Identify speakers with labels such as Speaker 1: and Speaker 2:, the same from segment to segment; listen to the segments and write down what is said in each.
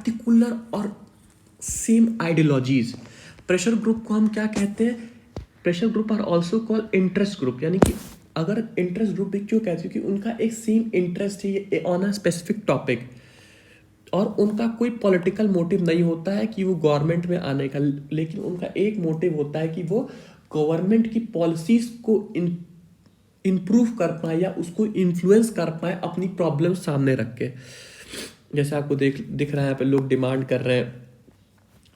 Speaker 1: Particular और same ideologies. Pressure group को हम क्या कहते हैं? Pressure group are also called interest group, यानी कि अगर इंटरेस्ट ग्रुप भी क्यों कहते हैं? क्योंकि उनका एक सेम इंटरेस्ट है ऑन अ स्पेसिफिक टॉपिक, और उनका कोई पॉलिटिकल मोटिव नहीं होता है कि वो गवर्नमेंट में आने का, लेकिन उनका एक मोटिव होता है कि वो गवर्नमेंट की पॉलिसीज को इम्प्रूव कर पाए या उसको इन्फ्लुएंस कर पाए अपनी प्रॉब्लम सामने रख के। जैसे आपको दिख रहा है यहाँ पे लोग डिमांड कर रहे हैं,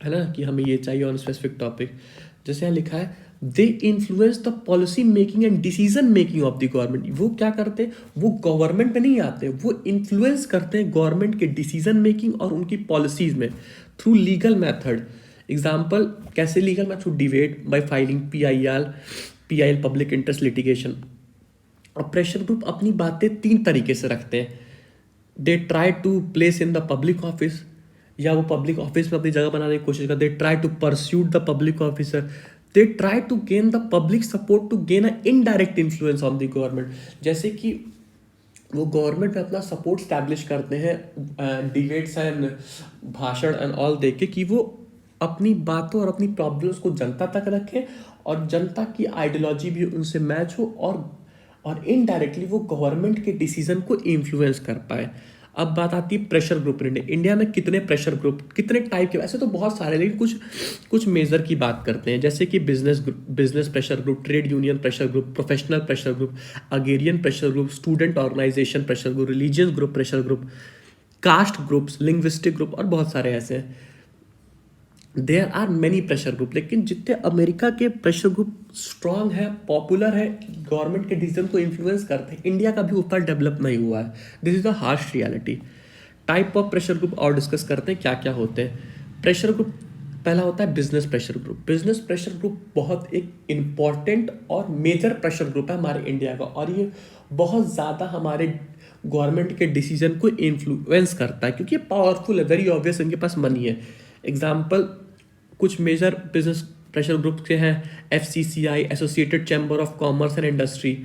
Speaker 1: है ना, कि हमें ये चाहिए ऑन स्पेसिफिक टॉपिक। जैसे यहाँ लिखा है they influence the policy making and decision making of the government. वो क्या करते हैं? वो गवर्नमेंट में नहीं आते, वो इन्फ्लुएंस करते हैं गवर्नमेंट के डिसीजन मेकिंग और उनकी पॉलिसीज में थ्रू लीगल मेथड। एग्जाम्पल कैसे legal method? Through debate, by filing PIL public interest litigation. और प्रेशर ग्रुप अपनी बातें 3 तरीके से रखते हैं। They try to place in the public office, या वो पब्लिक ऑफिस में अपनी जगह बनाने की कोशिश करते। They try to pursue the public officer. They try to gain the public support to gain a indirect influence on the government. जैसे कि वो गवर्नमेंट में अपना सपोर्ट स्टैब्लिश करते हैं डिबेट्स एंड भाषण एंड ऑल दे के, कि वो अपनी बातों और अपनी प्रॉब्लम्स को जनता तक रखें और जनता की आइडियोलॉजी भी उनसे मैच हो, और इनडायरेक्टली वो गवर्नमेंट के डिसीजन को इन्फ्लुएंस कर पाए। अब बात आती है प्रेशर ग्रुप। इंडिया में कितने प्रेशर ग्रुप, कितने टाइप के? वैसे तो बहुत सारे, लेकिन कुछ मेजर की बात करते हैं। जैसे कि business pressure group, trade union pressure group, professional pressure group, agrarian pressure group, student organisation pressure group, religious group pressure group, caste groups, linguistic group, और बहुत सारे ऐसे हैं। There are many pressure group, लेकिन जितने अमेरिका के pressure group strong है, popular है, गवर्नमेंट के डिसीजन को इन्फ्लुएंस करते हैं, इंडिया का भी उतना डेवलप नहीं हुआ है। This is the harsh reality. Type of pressure group और डिस्कस करते हैं क्या क्या होते हैं। प्रेशर ग्रुप पहला होता है business pressure group. Business pressure group बहुत एक इम्पॉर्टेंट और मेजर प्रेशर ग्रुप है हमारे इंडिया का, और ये बहुत ज़्यादा हमारे गवर्नमेंट के डिसीजन को इन्फ्लुएंस करता है, क्योंकि ये पावरफुल है, वेरी ऑब्वियस, इनके पास मनी है। एग्जाम्पल कुछ मेजर बिजनेस प्रेशर ग्रुप के हैं FCCI, associated chamber of commerce and industry.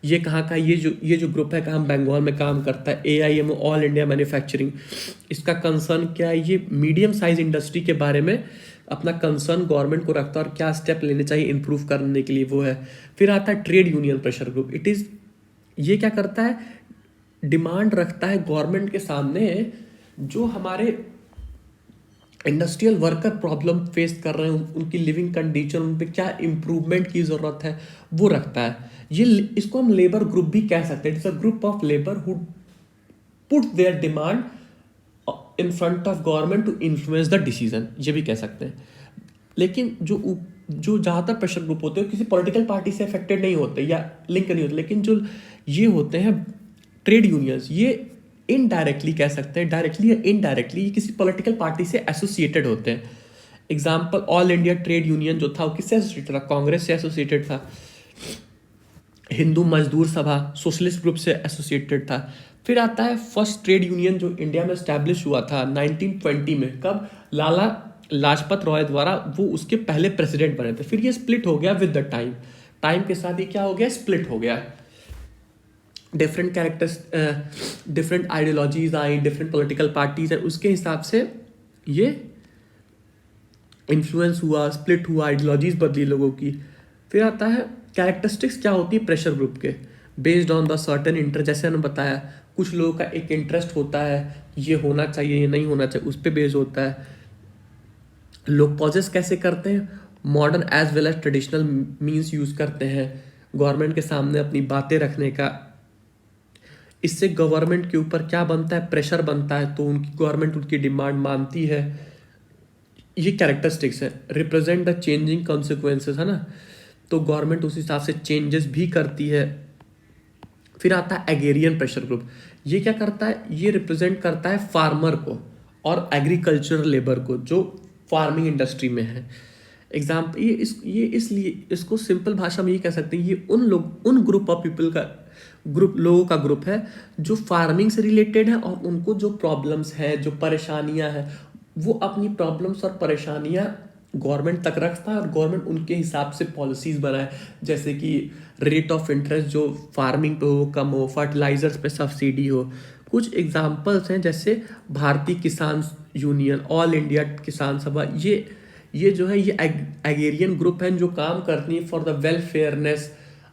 Speaker 1: ये कहाँ का? ये जो ग्रुप है कहाँ? बंगाल में काम करता है। एआईएमओ, ऑल इंडिया मैन्युफैक्चरिंग। इसका कंसर्न क्या है? ये मीडियम साइज इंडस्ट्री के बारे में अपना कंसर्न गवर्नमेंट को रखता है और क्या स्टेप लेने चाहिए इंप्रूव करने के लिए, वो है। फिर आता है ट्रेड यूनियन प्रेशर ग्रुप। ये क्या करता है? डिमांड रखता है गवर्नमेंट के सामने जो हमारे इंडस्ट्रियल वर्कर प्रॉब्लम फेस कर रहे हैं, उनकी लिविंग कंडीशन, उन पे क्या इम्प्रूवमेंट की ज़रूरत है, वो रखता है। इसको हम लेबर ग्रुप भी कह सकते हैं। It's a group of labour who put their demand in front of government to influence the decision, ये भी कह सकते हैं। लेकिन जो ज़्यादातर प्रेशर ग्रुप होते हैं किसी पॉलिटिकल पार्टी से अफेक्टेड नहीं होते या लिंक नहीं होते, लेकिन जो ये होते हैं ट्रेड यूनियंस, ये इनडायरेक्टली कह सकते हैं, डायरेक्टली या इनडायरेक्टली ये किसी पॉलिटिकल पार्टी से एसोसिएटेड होते हैं। Example all India trade union जो था वो किससे एसोसिएटेड था? कांग्रेस से एसोसिएटेड था। हिंदू मजदूर सभा सोशलिस्ट ग्रुप से एसोसिएटेड था। फिर आता है फर्स्ट ट्रेड यूनियन जो इंडिया में स्टैब्लिश हुआ था 1920 में। कब? लाला लाजपत राय द्वारा, वो उसके पहले प्रेसिडेंट बने थे। फिर ये स्प्लिट हो गया विद द टाइम के साथ ये क्या हो गया? स्प्लिट हो गया। डिफरेंट कैरेक्टर्स, डिफरेंट आइडियोलॉजीज आई, डिफरेंट पॉलिटिकल पार्टीज है, उसके हिसाब से ये इन्फ्लुएंस हुआ, स्प्लिट हुआ, आइडियोलॉजीज बदली लोगों की। फिर आता है कैरेक्टरिस्टिक्स क्या होती है प्रेशर ग्रुप के, based on the certain interest. जैसे मैंने बताया कुछ लोगों का एक इंटरेस्ट होता है, ये होना चाहिए, ये नहीं होना चाहिए, उस पर बेस्ड होता है। लोग पॉजेस कैसे करते हैं? Modern as well as traditional means use करते हैं गवर्नमेंट के सामने अपनी बातें रखने का। इससे गवर्नमेंट के ऊपर क्या बनता है? प्रेशर बनता है, तो उनकी गवर्नमेंट उनकी डिमांड मानती है। ये कैरेक्टरिस्टिक्स है। रिप्रेजेंट द चेंजिंग कॉन्सिक्वेंसेस, है ना, तो गवर्नमेंट उस हिसाब से चेंजेस भी करती है। फिर आता है एग्रेरियन प्रेशर ग्रुप। ये क्या करता है? ये रिप्रेजेंट करता है फार्मर को और एग्रीकल्चरल लेबर को जो फार्मिंग इंडस्ट्री में है। एग्जाम्पल ये इसलिए इसको सिंपल भाषा में ये कह सकते हैं, ये उन ग्रुप ऑफ पीपल का लोगों का ग्रुप है जो फार्मिंग से रिलेटेड है, और उनको जो प्रॉब्लम्स हैं, जो परेशानियां हैं, वो अपनी प्रॉब्लम्स और परेशानियां गवर्नमेंट तक रखता है और गवर्नमेंट उनके हिसाब से पॉलिसीज बनाए। जैसे कि रेट ऑफ इंटरेस्ट जो फार्मिंग पे हो कम हो, फर्टिलाइजर्स पे सब्सिडी हो, कुछ एग्जाम्पल्स हैं जैसे भारतीय किसान यूनियन, ऑल इंडिया किसान सभा, ये जो है ये एग्रेरियन ग्रुप हैं जो काम करती है for the welfareness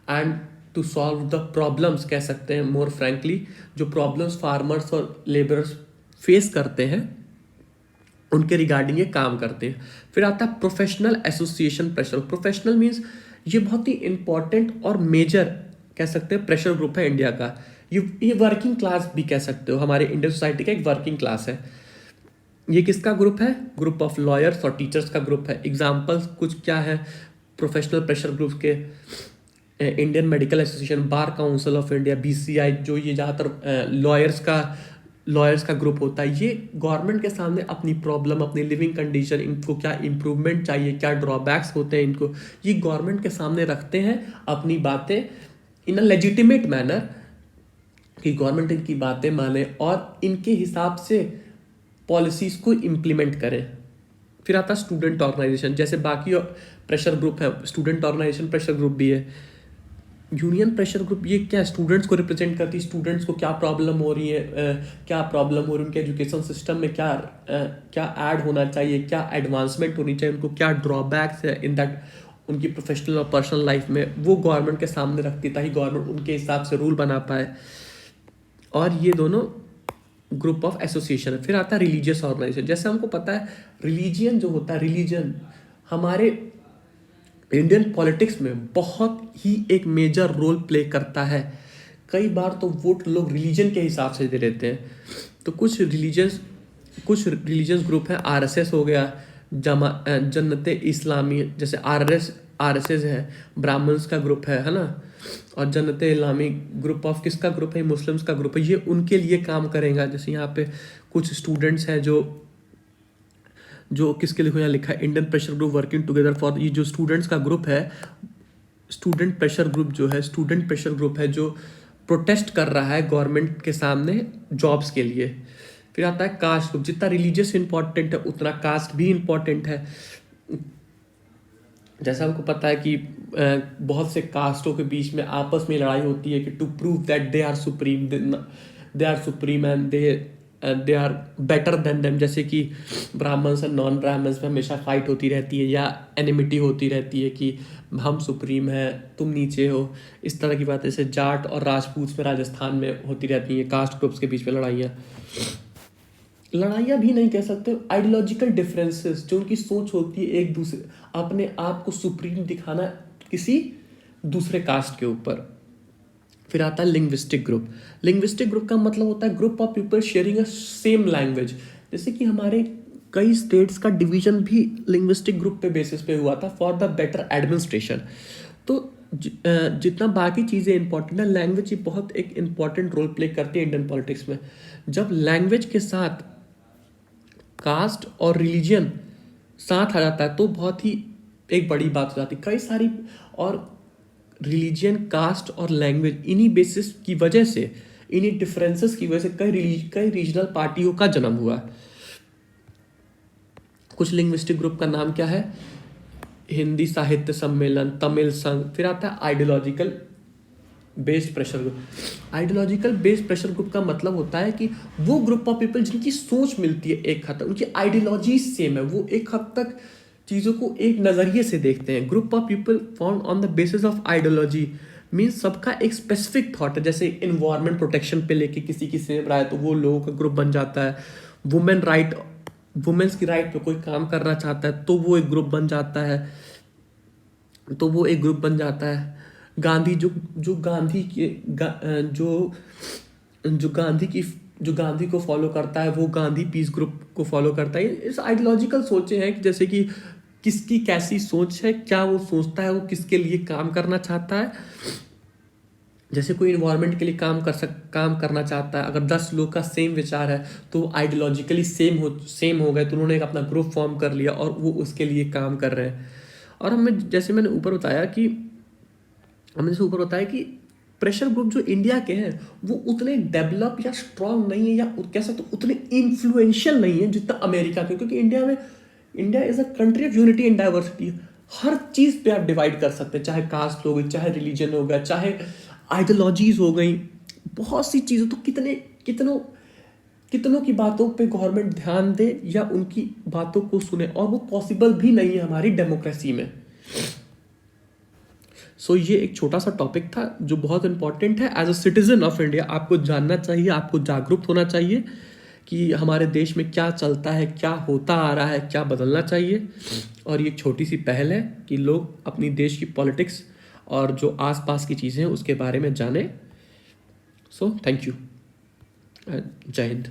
Speaker 1: and to solve the problems, कह सकते हैं मोर फ्रैंकली, जो प्रॉब्लम्स फार्मर्स और लेबरर्स फेस करते हैं उनके रिगार्डिंग ये काम करते हैं। फिर आता है professional association pressure. Professional means ये बहुत ही इंपॉर्टेंट और मेजर कह सकते हैं प्रेशर ग्रुप है इंडिया का। ये वर्किंग क्लास भी कह सकते हो, हमारे इंडियन सोसाइटी का एक वर्किंग क्लास है। ये किसका ग्रुप है? ग्रुप ऑफ लॉयर्स और टीचर्स का ग्रुप है। एग्जाम्पल्स कुछ क्या है प्रोफेशनल प्रेशर ग्रुप के? Indian medical association, bar council of India, BCI, जो ये ज़्यादातर लॉयर्स का ग्रुप होता है। ये गवर्नमेंट के सामने अपनी प्रॉब्लम, अपनी लिविंग कंडीशन, इनको क्या इम्प्रूवमेंट चाहिए, क्या ड्रॉबैक्स होते हैं इनको, ये गवर्नमेंट के सामने रखते हैं अपनी बातें इन अ लेजिटिमेट मैनर, कि गवर्नमेंट इनकी बातें माने और इनके हिसाब से पॉलिसीज़ को इम्प्लीमेंट करें। फिर आता है स्टूडेंट ऑर्गेनाइजेशन, जैसे बाकी प्रेशर ग्रुप है, स्टूडेंट ऑर्गेनाइजेशन प्रेशर ग्रुप भी है। यूनियन प्रेशर ग्रुप ये क्या स्टूडेंट्स को रिप्रेजेंट करती है, स्टूडेंट्स को क्या प्रॉब्लम हो रही है, क्या प्रॉब्लम हो रही है उनके एजुकेशन सिस्टम में, क्या ऐड होना चाहिए, क्या एडवांसमेंट होनी चाहिए, उनको क्या ड्रॉबैक्स है इन दैट उनकी प्रोफेशनल और पर्सनल लाइफ में, वो गवर्नमेंट के सामने रखती ताकि गवर्नमेंट उनके हिसाब से रूल बना पाए। और ये दोनों ग्रुप ऑफ एसोसिएशन है। फिर आता है रिलीजियस ऑर्गेनाइजेशन। जैसे हमको पता है रिलीजियन जो होता है, रिलीजन हमारे इंडियन पॉलिटिक्स में बहुत ही एक मेजर रोल प्ले करता है। कई बार तो वोट लोग रिलीजन के हिसाब से दे देते हैं। तो कुछ रिलीजियस ग्रुप हैं, RSS हो गया, जन्नते इस्लामी, जैसे RSS है, ब्राह्मण्स का ग्रुप है ना, और जन्नते इस्लामी ग्रुप ऑफ किसका ग्रुप है? मुस्लिम्स का ग्रुप है। ये उनके लिए काम करेगा। जैसे यहाँ पे कुछ स्टूडेंट्स हैं जो किसके लिए लिखा है, Indian pressure group working together for, ये जो स्टूडेंट्स का ग्रुप है, स्टूडेंट प्रेशर ग्रुप है जो प्रोटेस्ट कर रहा है गवर्नमेंट के सामने जॉब्स के लिए। फिर आता है कास्ट ग्रुप। जितना रिलीजियस इंपॉर्टेंट है उतना कास्ट भी इंपॉर्टेंट है। जैसा हमको पता है कि बहुत से कास्टों के बीच में आपस में लड़ाई होती है कि to prove that they are supreme and they are better than them. जैसे कि ब्राह्मण्स एंड नॉन ब्राह्मण्स में हमेशा फाइट होती रहती है या एनिमिटी होती रहती है कि हम सुप्रीम हैं, तुम नीचे हो। इस तरह की बातें जैसे जाट और राजपूत में राजस्थान में होती रहती हैं, कास्ट ग्रुप्स के बीच में लड़ाइयाँ भी नहीं कह सकते, आइडियोलॉजिकल डिफरेंसेस, जो उनकी सोच होती है एक दूसरे, अपने आप को सुप्रीम दिखाना किसी दूसरे कास्ट के ऊपर। फिर आता है लिंग्विस्टिक ग्रुप। लिंग्विस्टिक ग्रुप का मतलब होता है group of people sharing a same language. जैसे कि हमारे कई स्टेट्स का डिवीजन भी लिंग्विस्टिक ग्रुप पे बेसिस पे हुआ था फॉर द बेटर एडमिनिस्ट्रेशन। तो जितना बाकी चीज़ें इंपॉर्टेंट है, लैंग्वेज ही बहुत एक इम्पॉर्टेंट रोल प्ले करती है इंडियन पॉलिटिक्स में। जब लैंग्वेज के साथ कास्ट और रिलीजन साथ आ जाता है तो बहुत ही एक बड़ी बात हो जाती है। कई सारी और रिलीजन, कास्ट और लैंग्वेज, इन्हीं बेसिस की वजह से, इन्हीं डिफरेंसेस की वजह से कई रीजनल पार्टियों का जन्म हुआ। कुछ लिंग्विस्टिक ग्रुप का नाम क्या है? हिंदी साहित्य सम्मेलन, तमिल संघ। फिर आता है ideological based pressure group. Ideological based pressure group का मतलब होता है कि वो ग्रुप ऑफ पीपल जिनकी सोच मिलती है एक हद तक, उनकी आइडियोलॉजी सेम है, वो एक हद तक चीज़ों को एक नज़रिए से देखते हैं। Group of people found on the basis of ideology means सबका एक स्पेसिफिक थॉट है। जैसे इन्वायरमेंट प्रोटेक्शन पे लेके किसी की सेम राय, तो वो लोगों का ग्रुप बन जाता है। वुमेन्स की राइट पे कोई काम करना चाहता है तो वो एक ग्रुप बन जाता है। गांधी जो गांधी को फॉलो करता है वो गांधी पीस ग्रुप को फॉलो करता है। इस आइडियोलॉजिकल सोचें हैं कि जैसे कि किसकी कैसी सोच है, क्या वो सोचता है, वो किसके लिए काम करना चाहता है। जैसे कोई इन्वायरमेंट के लिए काम करना चाहता है, अगर 10 लोग का सेम विचार है तो आइडियोलॉजिकली सेम हो गए, तो उन्होंने एक अपना ग्रुप फॉर्म कर लिया और वो उसके लिए काम कर रहे हैं। और जैसे मैंने ऊपर बताया कि प्रेशर ग्रुप जो इंडिया के हैं वो उतने डेवलप या स्ट्रांग नहीं है, या कह सकते उतने इन्फ्लुएंशियल नहीं है जितना अमेरिका के। क्योंकि India is a country of unity and diversity. हर चीज़ पे आप डिवाइड कर सकते हैं, चाहे कास्ट हो गई, चाहे रिलीजन हो गया, चाहे आइडियोलॉजीज हो गई, बहुत सी चीज़ें। तो कितने कितनों कितनों की बातों पे गवर्नमेंट ध्यान दे या उनकी बातों को सुने, और वो पॉसिबल भी नहीं है हमारी डेमोक्रेसी में। सो ये एक छोटा सा टॉपिक था जो बहुत इंपॉर्टेंट है। As a citizen of India आपको जानना चाहिए, आपको जागरूक होना चाहिए कि हमारे देश में क्या चलता है, क्या होता आ रहा है, क्या बदलना चाहिए। और ये छोटी सी पहल है कि लोग अपनी देश की पॉलिटिक्स और जो आसपास की चीज़ें हैं उसके बारे में जानें। सो थैंक यू, जय हिंद।